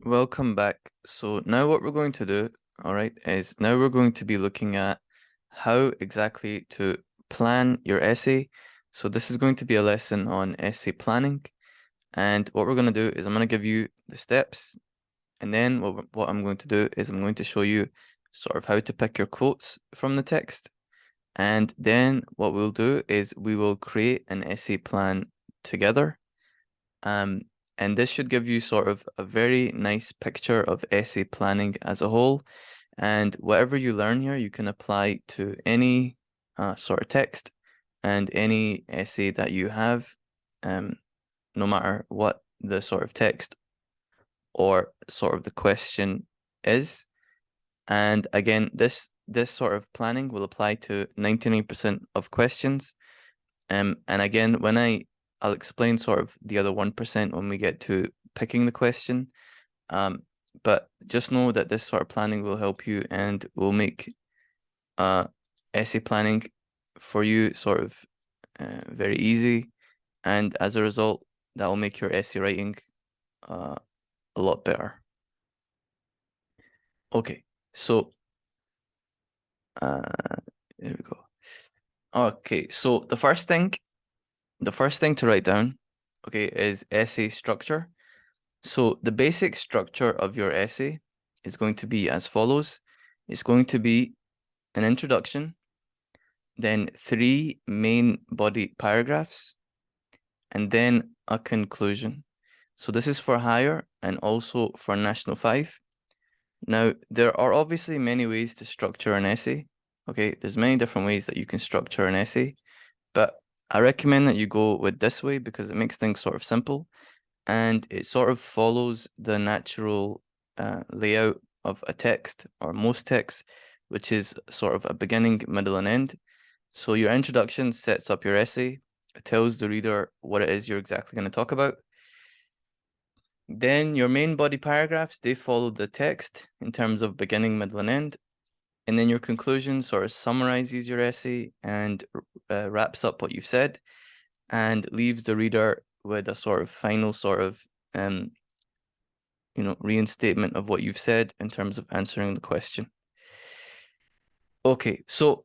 Welcome back. So now what we're going to do, all right, is now we're going to be looking at how exactly to plan your essay. So this is going to be a lesson on essay planning. And what we're going to do is I'm going to give you the steps. And then what I'm going to do is I'm going to show you sort of how to pick your quotes from the text. And then what we'll do is we will create an essay plan together. Um, and this should give you sort of a very nice picture of essay planning as a whole. And whatever you learn here, you can apply to any sort of text and any essay that you have, no matter what the sort of text or sort of the question is. And again, this sort of planning will apply to 99% of questions. And again, I'll explain sort of the other 1% when we get to picking the question. But just know that this sort of planning will help you and will make essay planning for you sort of very easy. And as a result, that will make your essay writing a lot better. Okay, so here we go. Okay, so the first thing to write down, okay, is essay structure. So the basic structure of your essay is going to be as follows. It's going to be an introduction, then 3 main body paragraphs, and then a conclusion. So this is for higher and also for National 5. Now, there are obviously many ways to structure an essay. Okay, there's many different ways that you can structure an essay, but I recommend that you go with this way because it makes things sort of simple and it sort of follows the natural layout of a text or most texts, which is sort of a beginning, middle, and end. So your introduction sets up your essay. It tells the reader what it is you're exactly going to talk about. Then your main body paragraphs, they follow the text in terms of beginning, middle, and end. And then your conclusion sort of summarizes your essay and wraps up what you've said and leaves the reader with a sort of final sort of reinstatement of what you've said in terms of answering the question. Okay, so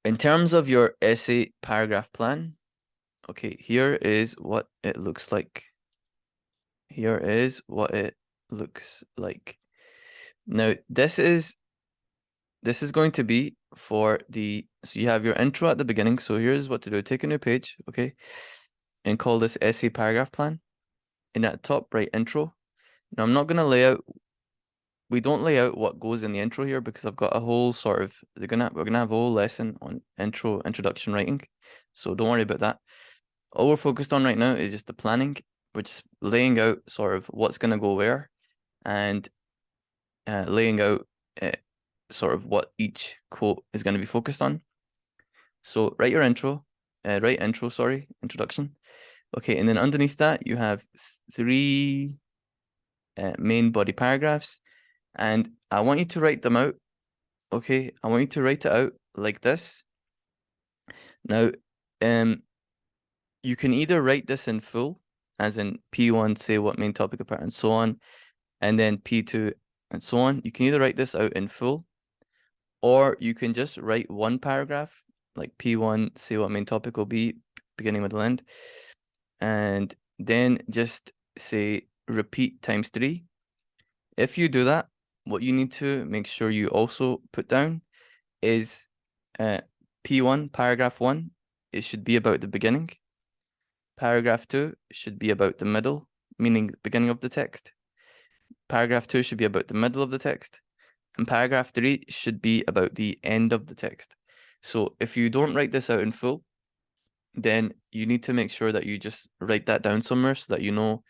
in terms of your essay paragraph plan, okay, here is what it looks like. Here is what it looks like. Now, this is going to be for so you have your intro at the beginning. So here's what to do. Take a new page, okay, and call this essay paragraph plan. In that top right intro. Now, I'm not going to lay out, we don't lay out what goes in the intro here because I've got a whole sort of, we're gonna have a whole lesson on introduction writing. So don't worry about that. All we're focused on right now is just the planning, which is laying out sort of what's going to go where and laying out sort of what each quote is going to be focused on. So write your intro, introduction. Okay, and then underneath that you have 3 main body paragraphs, and I want you to write them out. Okay, I want you to write it out like this. Now, you can either write this in full, as in P1, say what main topic apart, and so on, and then P2, and so on. You can either write this out in full, or you can just write one paragraph, like P1, say what main topic will be, beginning, middle, end, and then just say repeat times 3. If you do that, what you need to make sure you also put down is P1, paragraph 1, it should be about the beginning. Paragraph 2 should be about the middle, meaning the beginning of the text. Paragraph 2 should be about the middle of the text. And paragraph 3 should be about the end of the text. So if you don't write this out in full, then you need to make sure that you just write that down somewhere so that you know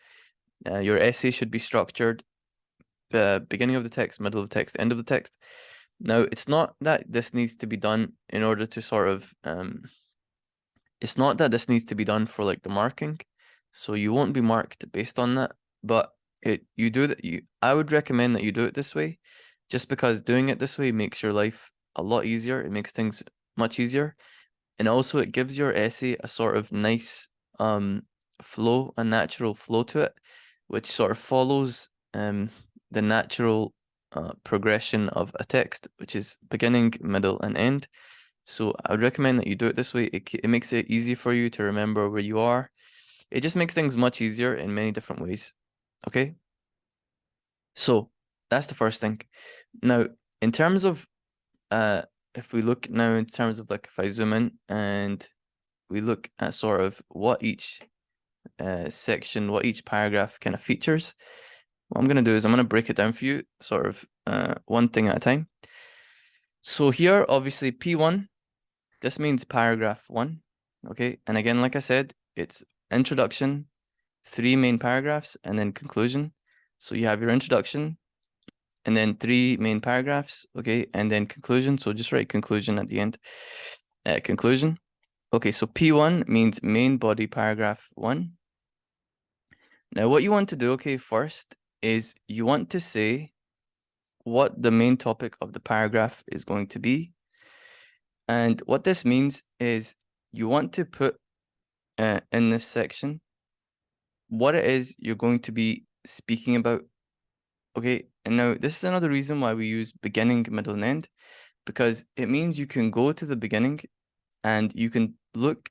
your essay should be structured beginning of the text, middle of the text, end of the text. Now, it's not that this needs to be done in order to sort of it's not that this needs to be done for like the marking, so you won't be marked based on that, but I would recommend that you do it this way, just because doing it this way makes your life a lot easier. It makes things much easier, and also it gives your essay a sort of nice flow, a natural flow to it, which sort of follows the natural progression of a text, which is beginning, middle, and end. So I would recommend that you do it this way. It makes it easy for you to remember where you are. It just makes things much easier in many different ways. Okay? So that's the first thing. Now, in terms of if we look now in terms of like if I zoom in and we look at sort of what each section, what each paragraph kind of features, what I'm going to do is I'm going to break it down for you sort of one thing at a time. So here, obviously, P1, this means paragraph 1, okay? And again, like I said, it's introduction, 3 main paragraphs, and then conclusion. So you have your introduction, and then 3 main paragraphs, okay? And then conclusion, so just write conclusion at the end. Conclusion. Okay, so P1 means main body paragraph 1. Now, what you want to do, okay, first is you want to say what the main topic of the paragraph is going to be. And what this means is you want to put in this section what it is you're going to be speaking about. Okay, and now this is another reason why we use beginning, middle, and end, because it means you can go to the beginning and you can look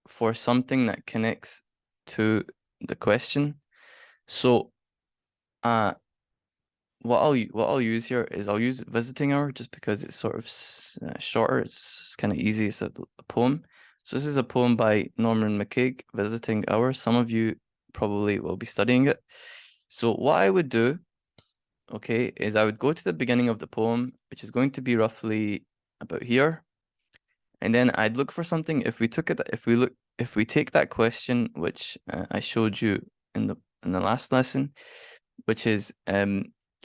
for something that connects to the question. So what I'll use here is I'll use visiting hour just because it's sort of shorter. It's kind of easy. It's a poem. So this is a poem by Norman McCaig, Visiting Hour. Some of you probably will be studying it. So what I would do, okay, is I would go to the beginning of the poem, which is going to be roughly about here. And then I'd look for something. If we take that question, which I showed you in the last lesson, which is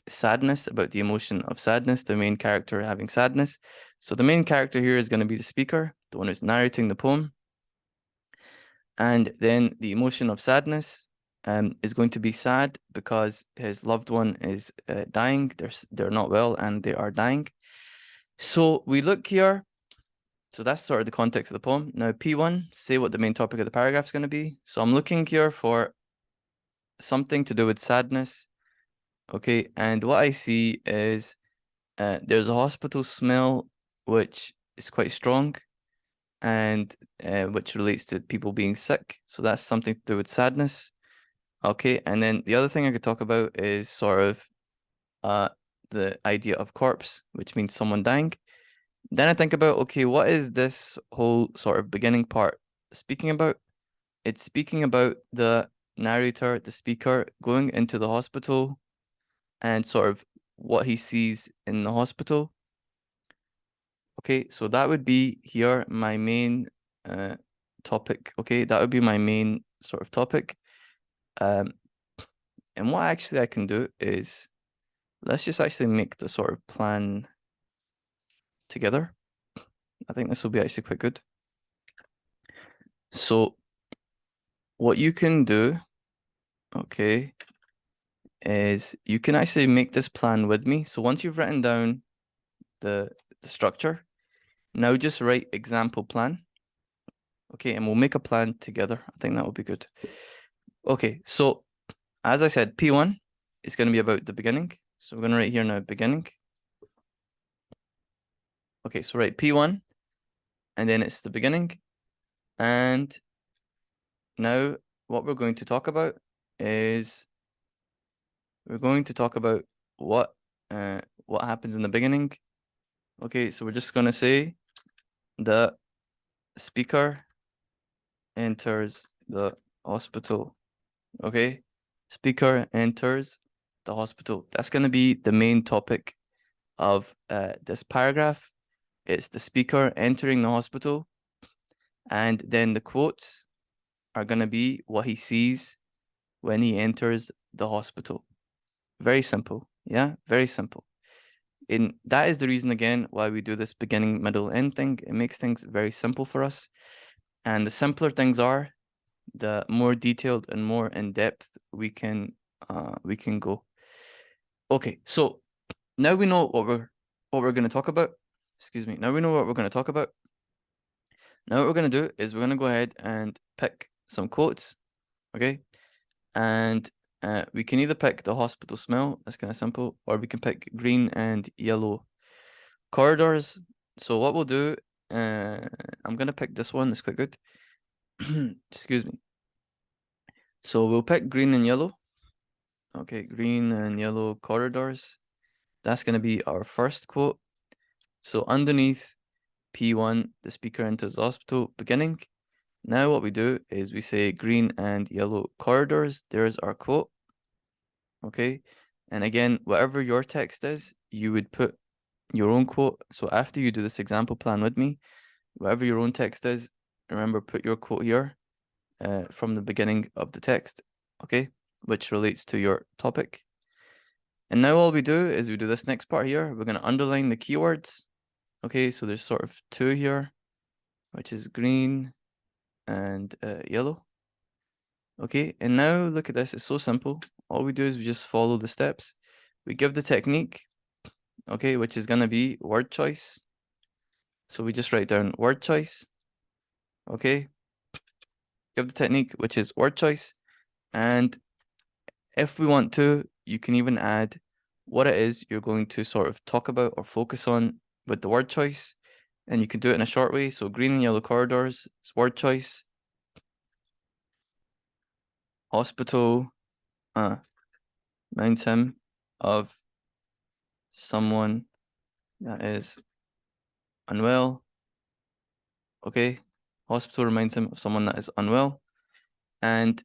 sadness, about the emotion of sadness, the main character having sadness. So the main character here is going to be the speaker, the one who's narrating the poem. And then the emotion of sadness is going to be sad because his loved one is dying. They're not well and they are dying. So we look here. So that's sort of the context of the poem. Now P1, say what the main topic of the paragraph is going to be. So I'm looking here for something to do with sadness. Okay, and what I see is there's a hospital smell which is quite strong and which relates to people being sick. So that's something to do with sadness. Okay, and then the other thing I could talk about is sort of the idea of corpse, which means someone dying. Then I think about, okay, what is this whole sort of beginning part speaking about? It's speaking about the narrator, the speaker, going into the hospital and sort of what he sees in the hospital. Okay, so that would be here my main topic. Okay, that would be my main sort of topic. And what actually I can do is let's just actually make the sort of plan together. I think this will be actually quite good. So what you can do, okay, is you can actually make this plan with me. So once you've written down the structure, now just write example plan. Okay, and we'll make a plan together. I think that will be good. Okay, so as I said, P1 is going to be about the beginning. So we're going to write here now, beginning. Okay, so write P1, and then it's the beginning. And now what we're going to talk about is we're going to talk about what happens in the beginning. Okay, so we're just going to say the speaker enters the hospital. Okay, speaker enters the hospital. That's going to be the main topic of this paragraph. It's the speaker entering the hospital, and then the quotes are going to be what he sees when he enters the hospital. Very simple. Yeah, very simple. And that is the reason, again, why we do this beginning, middle, end thing. It makes things very simple for us. And the simpler things are, the more detailed and more in depth we can go. Okay, so now we know what we're going to talk about. Excuse me. Now we know what we're going to talk about. Now what we're going to do is we're going to go ahead and pick some quotes, okay? And We can either pick the hospital smell, that's kind of simple, or we can pick green and yellow corridors. So what we'll do, I'm gonna pick this one, it's quite good. Excuse me. So we'll pick green and yellow. Okay, green and yellow corridors. That's gonna be our first quote. So underneath P1, the speaker enters the hospital, beginning. Now what we do is we say green and yellow corridors. There's our quote. Okay. And again, whatever your text is, you would put your own quote. So after you do this example plan with me, whatever your own text is, remember, put your quote here from the beginning of the text, okay, which relates to your topic. And now all we do is we do this next part here. We're going to underline the keywords. Okay, so there's sort of two here, which is green and yellow. Okay, and now look at this. It's so simple. All we do is we just follow the steps. We give the technique, okay, which is going to be word choice. So we just write down word choice, okay? Give the technique, which is word choice. And if we want to, you can even add what it is you're going to sort of talk about or focus on with the word choice. And you can do it in a short way. So green and yellow corridors is word choice. Hospital reminds him of someone that is unwell. Okay. Hospital reminds him of someone that is unwell. And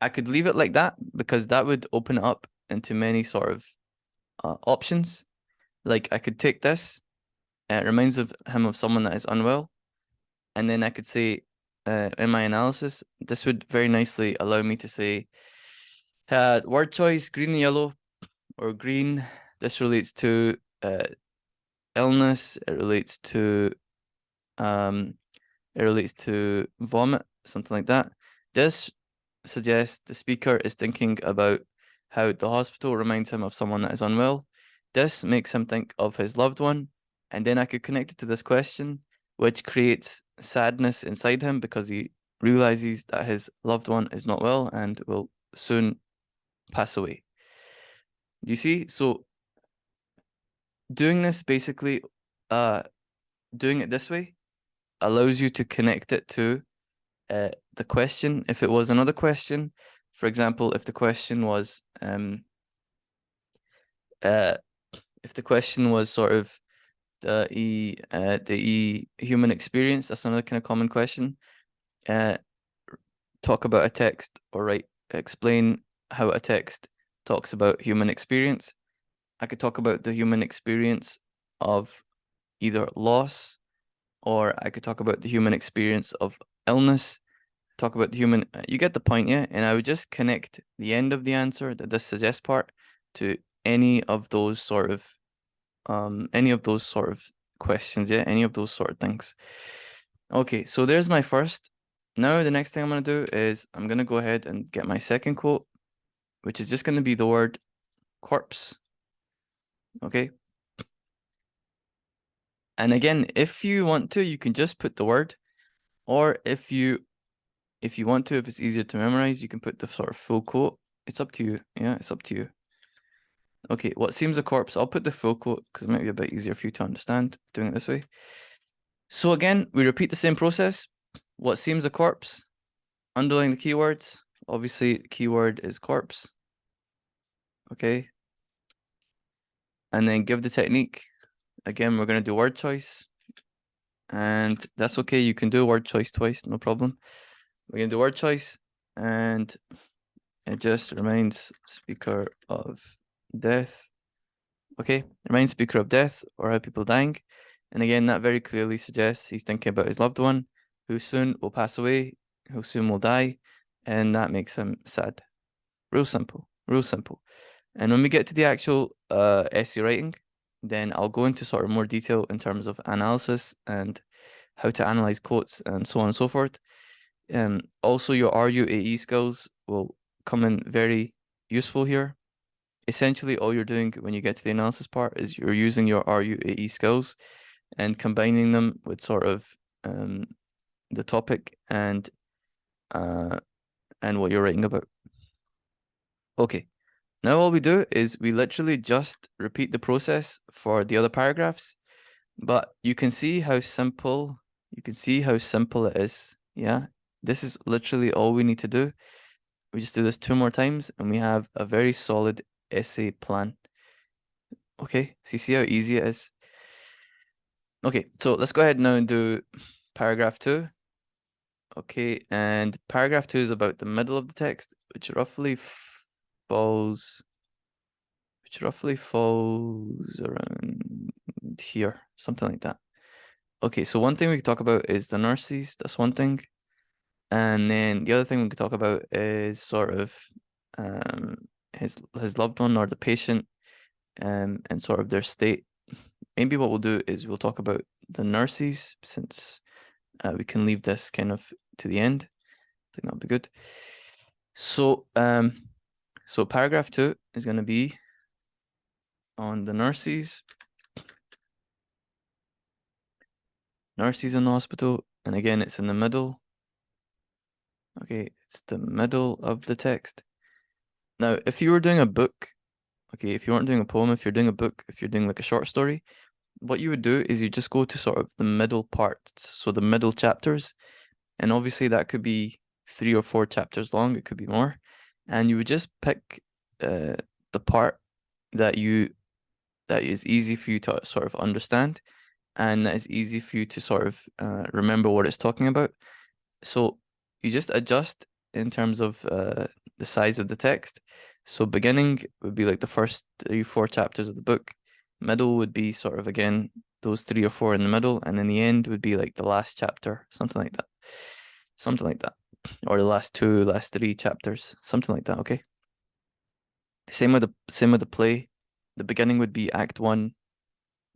I could leave it like that because that would open it up into many sort of options. Like I could take this, it reminds him of someone that is unwell. And then I could say in my analysis, this would very nicely allow me to say word choice, green and yellow, or green. This relates to illness. It relates to vomit, something like that. This suggests the speaker is thinking about how the hospital reminds him of someone that is unwell. This makes him think of his loved one, and then I could connect it to this question, which creates sadness inside him because he realizes that his loved one is not well and will soon pass away. Do you see? So doing this basically, doing it this way allows you to connect it to the question. If it was another question, for example, if the question was sort of the human experience, that's another kind of common question. Talk about a text or explain how a text talks about human experience. I could talk about the human experience of either loss, or I could talk about the human experience of illness, talk about the human, you get the point, yeah? And I would just connect the end of the answer, this suggest part, to any of those sort of questions, yeah? Any of those sort of things. Okay, so there's my first. Now the next thing I'm gonna do is I'm gonna go ahead and get my second quote, which is just gonna be the word corpse. Okay. And again, if you want to, you can just put the word, or if you want to, if it's easier to memorize, you can put the sort of full quote. It's up to you. Yeah, it's up to you. Okay, what seems a corpse? I'll put the full quote because it might be a bit easier for you to understand doing it this way. So again, we repeat the same process. What seems a corpse? Underline the keywords. Obviously, keyword is corpse. Okay. And then give the technique. Again, we're going to do word choice. And that's okay. You can do word choice twice, no problem. We're going to do word choice. And it just reminds speaker of death. Okay, reminds speaker of death or how people dying. And again, that very clearly suggests he's thinking about his loved one who soon will pass away, who soon will die. And that makes him sad. Real simple, real simple. And when we get to the actual essay writing, then I'll go into sort of more detail in terms of analysis and how to analyze quotes and so on and so forth. Also, your RUAE skills will come in very useful here. Essentially, all you're doing when you get to the analysis part is you're using your RUAE skills and combining them with sort of the topic and what you're writing about. Okay, now all we do is we literally just repeat the process for the other paragraphs, but you can see how simple it is. Yeah, this is literally all we need to do. We just do this 2 more times and we have a very solid essay plan. Okay, so you see how easy it is. Okay, so let's go ahead now and do paragraph 2. Okay, and paragraph 2 is about the middle of the text, which roughly falls around here, something like that. Okay, so one thing we could talk about is the nurses. That's one thing. And then the other thing we could talk about is sort of um his loved one or the patient and sort of their state. Maybe what we'll do is we'll talk about the nurses since we can leave this kind of to the end. I think that'll be good. So so paragraph 2 is going to be on the nurses in the hospital, and again it's in the middle. Okay, it's the middle of the text. Now, if you were doing a book, okay, if you weren't doing a poem, if you're doing a book, if you're doing like a short story, what you would do is you just go to sort of the middle parts, so the middle chapters, and obviously that could be 3 or 4 chapters long, it could be more, and you would just pick the part that is easy for you to sort of understand, and that is easy for you to sort of remember what it's talking about. So you just adjust in terms of the size of the text. So beginning would be like the first 3 or 4 chapters of the book. Middle would be sort of again those 3 or 4 in the middle, and then the end would be like the last chapter, something like that. Something like that. Or the last 3 chapters, something like that, okay? Same with the play. The beginning would be Act 1,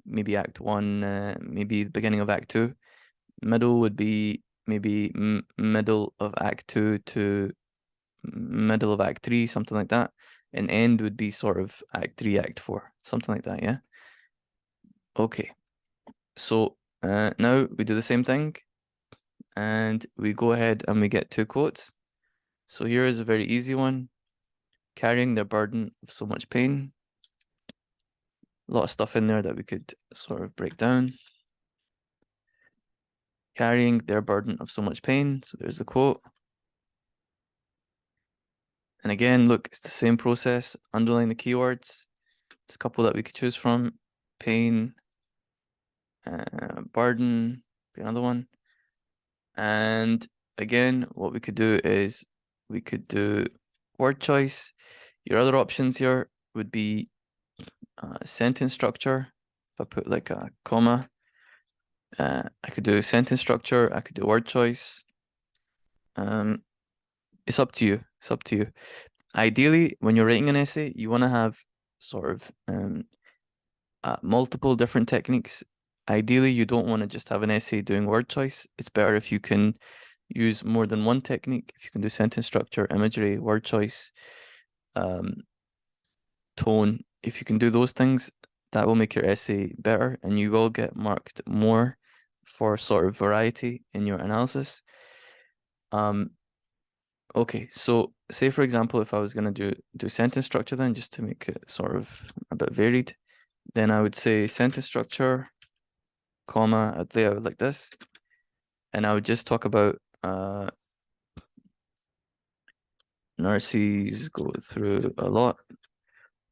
maybe Act 1, maybe the beginning of Act 2. Middle would be maybe middle of Act 2 to middle of Act 3, something like that. And end would be sort of Act 3, Act 4, something like that, yeah? Okay, so now we do the same thing and we go ahead and we get 2 quotes. So here is a very easy one. Carrying the burden of so much pain. A lot of stuff in there that we could sort of break down. Carrying their burden of so much pain. So there's the quote. And again, look, it's the same process. Underline the keywords. There's a couple that we could choose from. Pain, burden, be another one. And again, what we could do is we could do word choice. Your other options here would be sentence structure. If I put like a comma, I could do sentence structure. I could do word choice. It's up to you. It's up to you. Ideally, when you're writing an essay, you want to have sort of multiple different techniques. Ideally, you don't want to just have an essay doing word choice. It's better if you can use more than one technique. If you can do sentence structure, imagery, word choice, tone. If you can do those things, that will make your essay better and you will get marked more for sort of variety in your analysis. Okay, so say for example, if I was gonna do sentence structure then just to make it sort of a bit varied, then I would say sentence structure, comma, I'd lay out like this, and I would just talk about nurses go through a lot,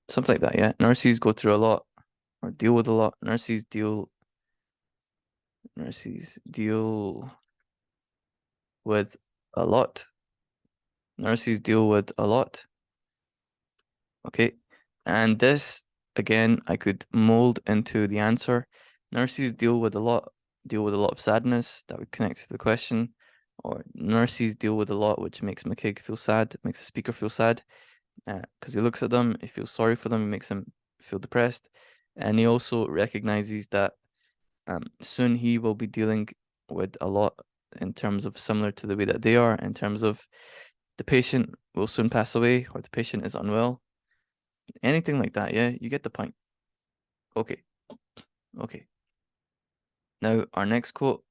something like that, yeah. Nurses go through a lot or deal with a lot. Nurses deal with a lot. Nurses deal with a lot. Okay. And this again I could mold into the answer. Nurses deal with a lot of sadness that would connect to the question. Or nurses deal with a lot which makes McKig feel sad, makes the speaker feel sad. Because he looks at them, he feels sorry for them, it makes him feel depressed. And he also recognizes that soon he will be dealing with a lot in terms of similar to the way that they are, in terms of the patient will soon pass away or the patient is unwell. Anything like that, yeah, you get the point. Okay, okay. Now our next quote,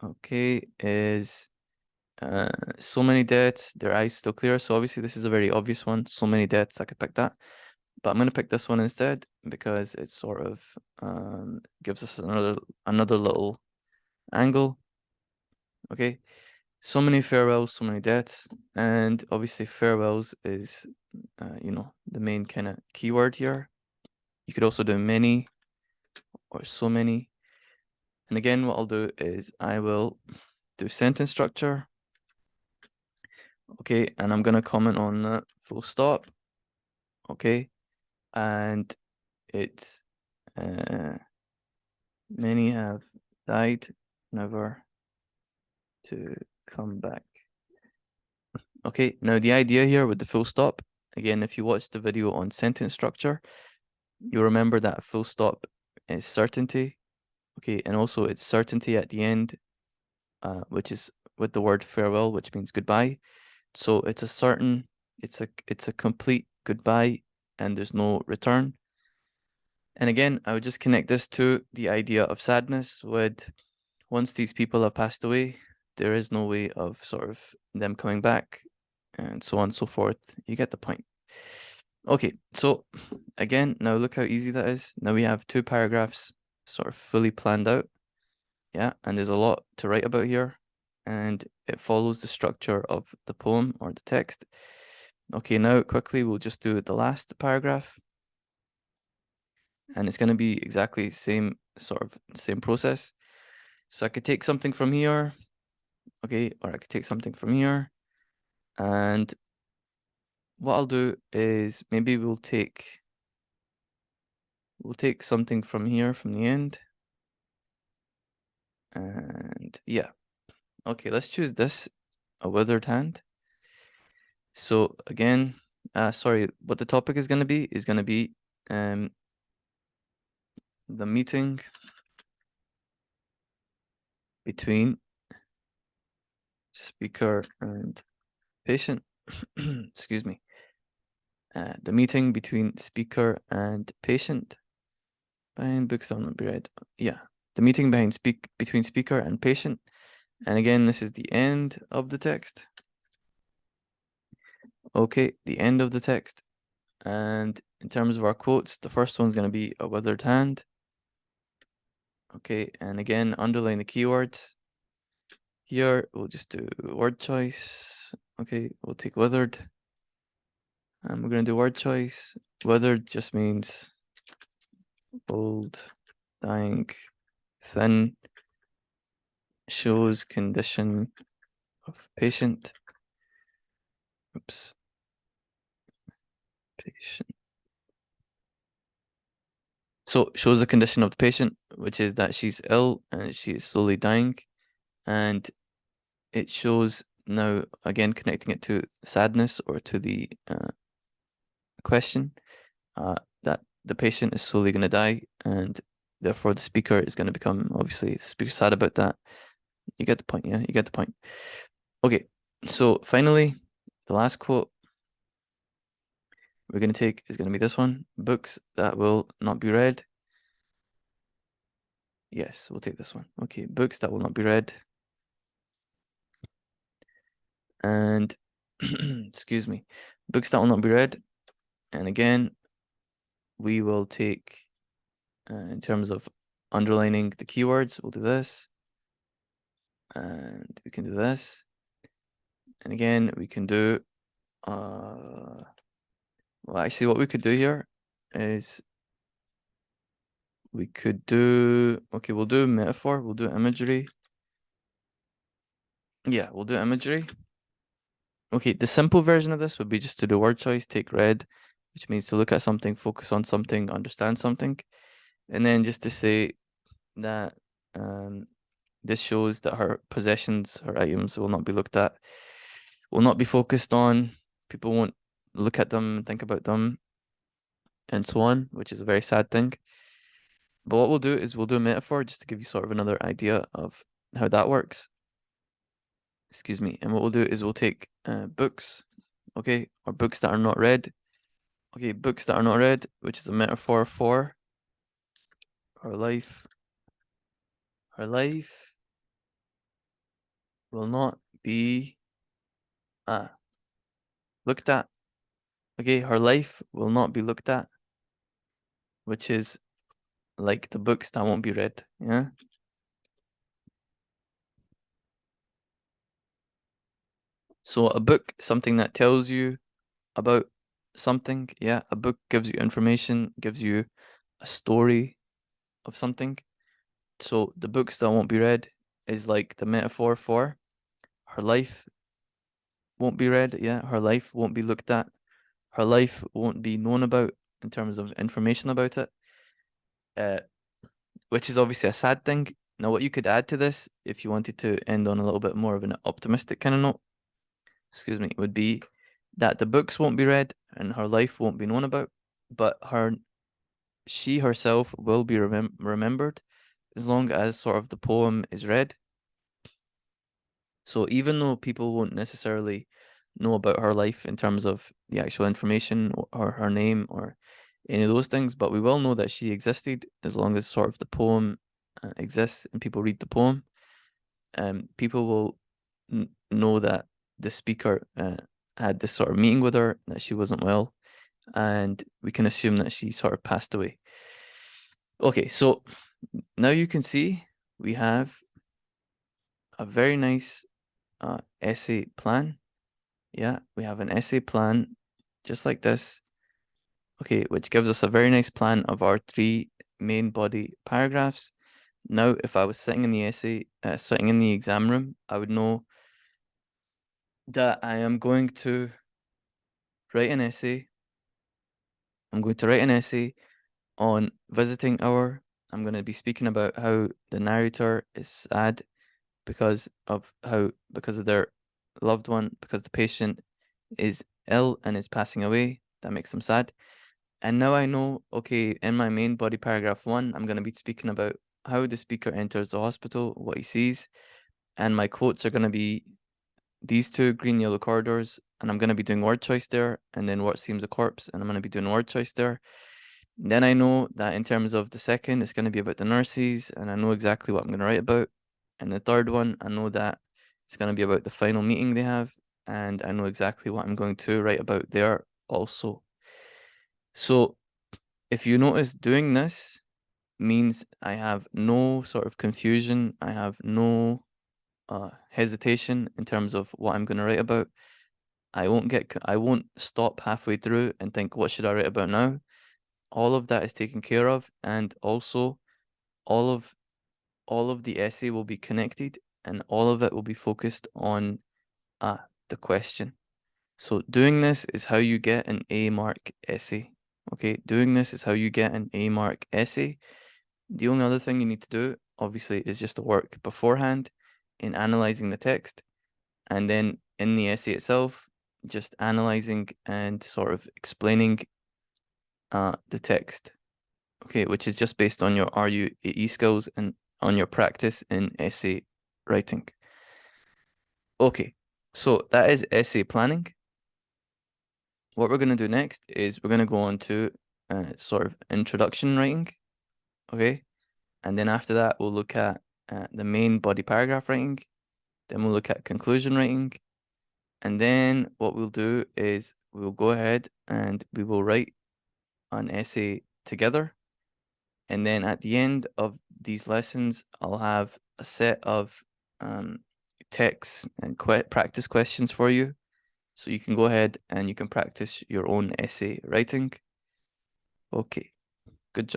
okay, is So many deaths, their eyes still clear. So obviously this is a very obvious one. So many deaths, I could pick that. But I'm gonna pick this one instead because it sort of gives us another little angle. Okay. So many farewells, so many deaths, and obviously farewells is you know, the main kind of keyword here. You could also do many or so many. And again, what I'll do is I will do sentence structure. Okay, and I'm gonna comment on the full stop. Okay, and it's many have died, never to come back. Okay, now the idea here with the full stop, again, if you watch the video on sentence structure, you'll remember that full stop is certainty. Okay, and also it's certainty at the end, which is with the word farewell, which means goodbye. So it's a certain, it's a complete goodbye, and there's no return. And again, I would just connect this to the idea of sadness with once these people have passed away, there is no way of sort of them coming back and so on and so forth. You get the point. Okay, so again, now look how easy that is. Now we have 2 paragraphs sort of fully planned out. Yeah, and there's a lot to write about here, and it follows the structure of the poem or the text. Okay, now quickly we'll just do the last paragraph, and it's going to be exactly same process. So I could take something from here, okay, or I could take something from here, and what I'll do is maybe we'll take something from here from the end, and yeah, okay, let's choose this, a withered hand. So again, sorry, what the topic is going to be the meeting between speaker and patient. Excuse me. The meeting between speaker and patient. Behind books on be read. Yeah, the meeting between speaker and patient. And again, this is the end of the text. Okay, the end of the text. And in terms of our quotes, the first one's going to be a withered hand. Okay, and again, underline the keywords. Here, we'll just do word choice. Okay, we'll take withered. And we're going to do word choice. Withered just means old, dying, thin, shows condition of patient. Oops. Patient. So shows the condition of the patient, which is that she's ill and she is slowly dying. And it shows now, again, connecting it to sadness or to the question, that the patient is slowly going to die, and therefore the speaker is going to become, obviously, speaker sad about that. You get the point, yeah? You get the point. Okay, so finally, the last quote we're going to take is going to be this one. Books that will not be read. Yes, we'll take this one. Okay, books that will not be read. And, excuse me, books that will not be read. And again, we will take, in terms of underlining the keywords, we'll do this. And we can do this. And again, we can do, well, actually, what we could do here is we could do, okay, we'll do metaphor, we'll do imagery. Yeah, we'll do imagery. Okay, the simple version of this would be just to do word choice, take read, which means to look at something, focus on something, understand something. And then just to say that this shows that her possessions, her items will not be looked at, will not be focused on. People won't look at them, think about them, and so on, which is a very sad thing. But what we'll do is we'll do a metaphor just to give you sort of another idea of how that works. Excuse me. And what we'll do is we'll take books, okay, or books that are not read. Okay, books that are not read, which is a metaphor for her life. Her life will not be looked at. Okay, her life will not be looked at, which is like the books that won't be read. Yeah. So a book, something that tells you about something. Yeah, a book gives you information, gives you a story of something. So the books that won't be read is like the metaphor for her life won't be read. Yeah, her life won't be looked at. Her life won't be known about in terms of information about it, uh, which is obviously a sad thing. Now, what you could add to this, if you wanted to end on a little bit more of an optimistic kind of note, excuse me, would be that the books won't be read and her life won't be known about, but she herself will be remembered as long as sort of the poem is read. So even though people won't necessarily know about her life in terms of the actual information or her name or any of those things, but we will know that she existed as long as sort of the poem exists and people read the poem. People will know that the speaker had this sort of meeting with her, that she wasn't well, and we can assume that she sort of passed away. Okay, so now you can see we have a very nice essay plan. Yeah, we have an essay plan just like this. Okay, which gives us a very nice plan of our three main body paragraphs. Now, if I was sitting in the sitting in the exam room, I would know that I am going to write an essay. I'm going to write an essay on visiting hour. I'm going to be speaking about how the narrator is sad because of their loved one, because the patient is ill and is passing away. That makes them sad. And now I know, okay, in my main body paragraph 1, I'm going to be speaking about how the speaker enters the hospital, what he sees, and my quotes are going to be these two green yellow corridors, and I'm going to be doing word choice there, and then what seems a corpse, and I'm going to be doing word choice there. Then I know that in terms of the second, it's going to be about the nurses, and I know exactly what I'm going to write about. And the third one, I know that it's going to be about the final meeting they have, and I know exactly what I'm going to write about there also. So if you notice, doing this means I have no sort of confusion. I have no hesitation in terms of what I'm going to write about. I won't stop halfway through and think, what should I write about now? All of that is taken care of, and also all of the essay will be connected, and all of it will be focused on the question. So doing this is how you get an A mark essay. Okay, doing this is how you get an A mark essay. The only other thing you need to do, obviously, is just to work beforehand in analyzing the text, and then in the essay itself, just analyzing and sort of explaining the text. Okay, which is just based on your RUAE skills and on your practice in essay writing. Okay, so that is essay planning. What we're going to do next is we're going to go on to sort of introduction writing. Okay, and then after that, we'll look at the main body paragraph writing. Then we'll look at conclusion writing. And then what we'll do is we'll go ahead and we will write an essay together. And then at the end of these lessons, I'll have a set of texts and practice questions for you. So you can go ahead and you can practice your own essay writing. Okay, good job.